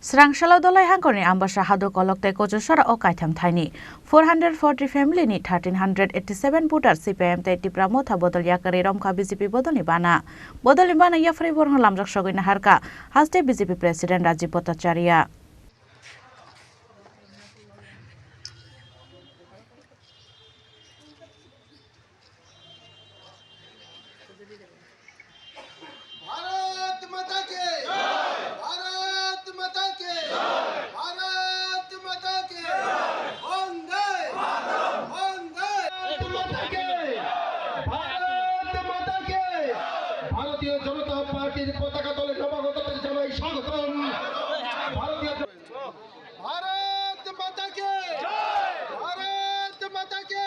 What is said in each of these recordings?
Srangshala dolai hangkoni ambasha hado kolokte kojosora o kaitam thaini 440 family ni 1387 voter CPM te tipramotha bodol yakari romkha BJP bodolni bana yafri borng lamjak sogoina harka haste BJP president Rajiv Bhattacharya Bharatiya Janata party पताका तले नवागतদের জানাই স্বাগতম भारत माता के भारत माता के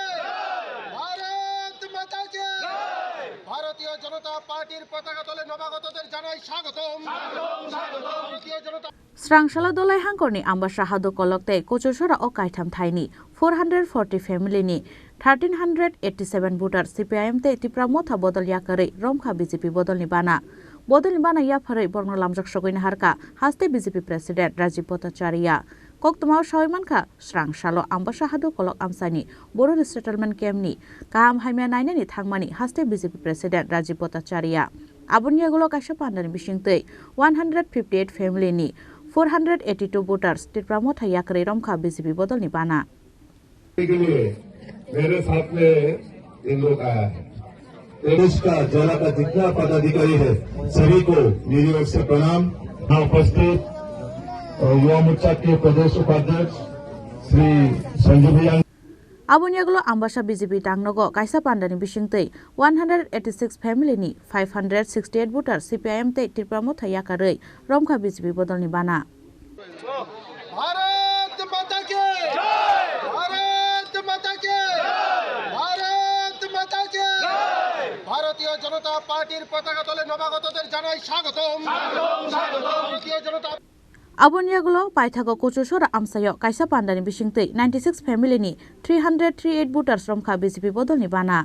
भारत माता के भारतीय जनता पार्टीর পতাকা তলে নবাগতদের জানাই স্বাগতম Bharatiya Janata Srangshala dolai hangkoni ambasha hado kolokte kojosora o kaitam thaini 440 family ni 1387 voter CPM te tipramotha bodol yakari romkha BJP bodolni bana yafri borng lamjak sogoina harka haste BJP president Rajiv Bhattacharya koktumao soimankha Srangshala ambasha hado kolok amsani boro resettlement camp ni kaham haimya nainani thangmani haste BJP president Rajiv Bhattacharya abuniyagulo kaisa pandani bisingtei 158 family ni 482 voters tipramotha yakari romkha BJP bodolni bana मेरे साथ में इन लोग आया है देश का जिला का जितना पदाधिकारी है सभी को मेरी ओर से प्रणाम। यहाँ उपस्थित युवा मोर्चा के प्रदेश उपाध्यक्ष श्री संजय भैया Abunyagulo ambasha BJP tangnogo kaisa pandani bisingtei 186 family ni 568 voters CPM te tipramotha yakarei romkha BJP bodolni bana Bharat माता के भारत माता के भारत माता के भारतीय जनता पार्टीর পতাকা তলে নবাগতদের জানাই স্বাগতম Bharatiya Janata Abunyagulo paithago kojosora amsayo kaisa pandani bisingtei 96 family ni 338 voters romkha BJP bodolni bana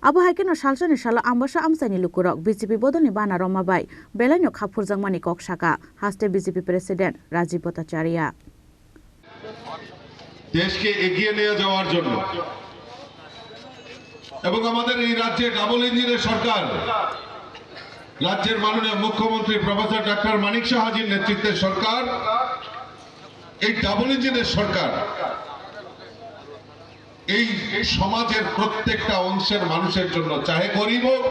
Abo haikeno salsani salo ambasha amsani lukurok BJP bodolni bana romabai belanyo khapurjangmani koksaka haste BJP president Rajiv Bhattacharya দেশকে এগিয়ে নিয়ে যাওয়ার জন্য এবং আমাদের এই রাজ্যে double ইঞ্জিনের সরকার রাজ্যের মাননীয় মুখ্যমন্ত্রী প্রফেসর ডক্টর মানিক সাহাজির নেতৃত্বের সরকার এই ডাবল ইঞ্জিনের সরকার এই সমাজের প্রত্যেকটা অংশের মানুষের জন্য চাহে গরিব হোক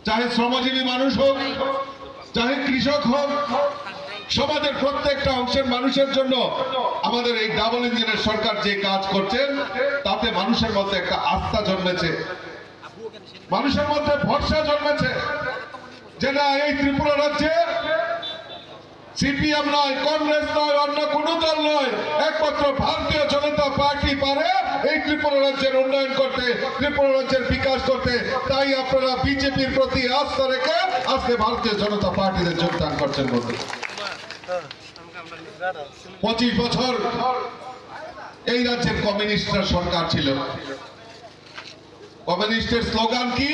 চাহে শ্রমজীবী মানুষ হোক চাহে কৃষক হোক সমাজের প্রত্যেকটা অংশের মানুষের জন্য আমাদের এই ডাবল ইঞ্জিনের সরকার যে কাজ করছেন তাতে মানুষের মধ্যে একটা আস্থা জন্মেছে মানুষের মধ্যে ভরসা জন্মেছে যে না এই ত্রিপুরা রাজ্যে সিপিএম নয় কংগ্রেস নয় অন্য কোনো দল নয় একমাত্র ভারতীয় জনতা পার্টি পারে এই ত্রিপুরা রাজ্যের উন্নয়ন করতে ত্রিপুরা রাজ্যের বিকাশ করতে তাই আপনারা বিজেপির প্রতি আস্থা রেখে আজকে ভারতীয় জনতা পার্টিতে যোগদান করছেন বন্ধু 25 বছর এই রাজ্যের কমিউনিস্টের সরকার ছিল কমিউনিস্টের স্লোগান কি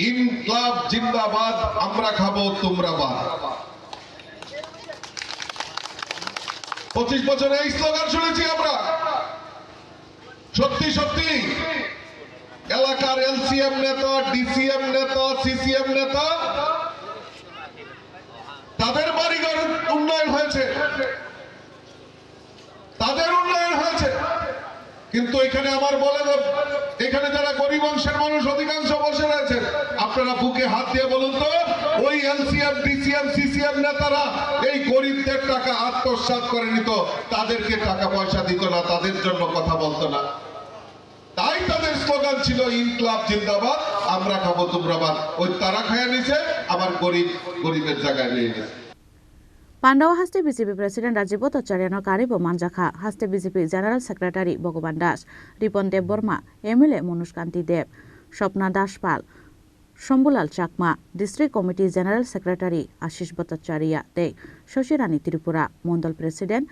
ইনকলাব জিন্দাবাদ আমরা খাবো তোমরা বাদ 25 বছরে এই স্লোগান শুনেছি আমরা সত্যি সত্যি এলাকার এলসিএম নেতা ডিসিএম নেতা সিসিএম নেতা তাদের বাড়িঘর উন্নয়ন হয়েছে কিন্তু এখানে আমার বলে এখানে যারা গরিব অংশের মানুষ অধিকাংশ বসে রয়েছে আপনারা বুকে হাত দিয়ে বলুন তো ওই এলসিএম ডিসিএম সিসিএম নেতারা এই গরিবদের টাকা আত্মসাৎ করে নিত তাদেরকে টাকা পয়সা দিত না তাদের জন্য কথা বলতো না তাই তাদের স্লোগান ছিল ইনকলাব জিন্দাবাদ আমরা খাবো তোমরা বাদ ওই তারা খায়া নিছে আবার গরিবের জায়গায় নিয়ে গেছে Pandawa haste BJP president Rajiv Bhattacharya no karibo manjakha haste BJP general secretary Bhogoban Das Ripon Dev Borma MLA Monushkanti Dev Shopna Dashpal Shambulal Chakma district committee general secretary Ashish Bhattacharya te Shoshirani Tripura Mondol president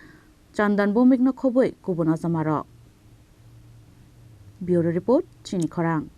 Chandan Bhumik no khoboi Kubun Azamaro Bureau report Chini Khorang